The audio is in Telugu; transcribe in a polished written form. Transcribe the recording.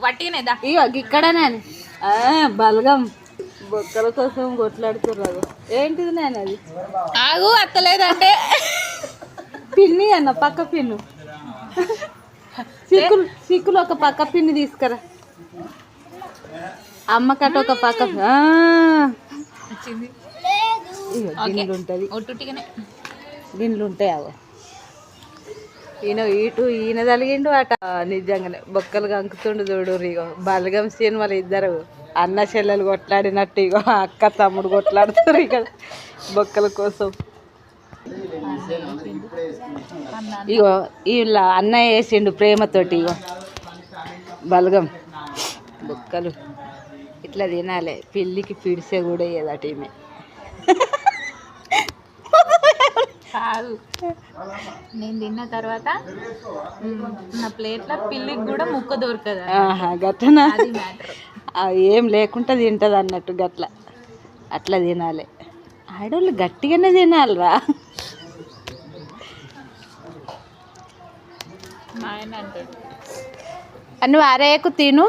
వట్టినేదా ఇగో ఇక్కడనే బలగం బొక్కల కోసం కొట్లాడుతున్నారు. ఏంటిది నేను అది ఆగు అత్తలేదంటే పిన్ని అన్న పక్క పిన్ను సిక్కులు ఒక పక్క పిన్ని తీసుకురా. అమ్మకట ఒక పక్క గిన్నెలు ఉంటుంది గిన్నెలు ఉంటాయి. అవ ఈయన తలిగిండు అట. నిజంగానే బొక్కలు కంకుతుండు చూడు. ఇగో బలగం సినిమాలు ఇద్దరు అన్న చెల్లెలు కొట్లాడినట్టు ఇగో అక్క తమ్ముడు కొట్లాడుతారు ఇక బొక్కల కోసం. ఇగో ఇలా అన్న వేసిండు ప్రేమతోటి. ఇగో బలగం బొక్కలు ఇట్లా తినాలి. పిల్లికి పిడిసే కూడా వేయదట ఈమె. కాదు నేను తిన్న తర్వాత నా ప్లేట్లో పిల్లికి కూడా ముక్క దొరకదు. గట్లనా? ఏం లేకుండా తింటది అన్నట్టు గట్ల అట్లా తినాలి. ఆడోళ్ళు గట్టిగానే తినాలిరా. మా ఆయన అంటాడు నువ్వు అరేకు తిను.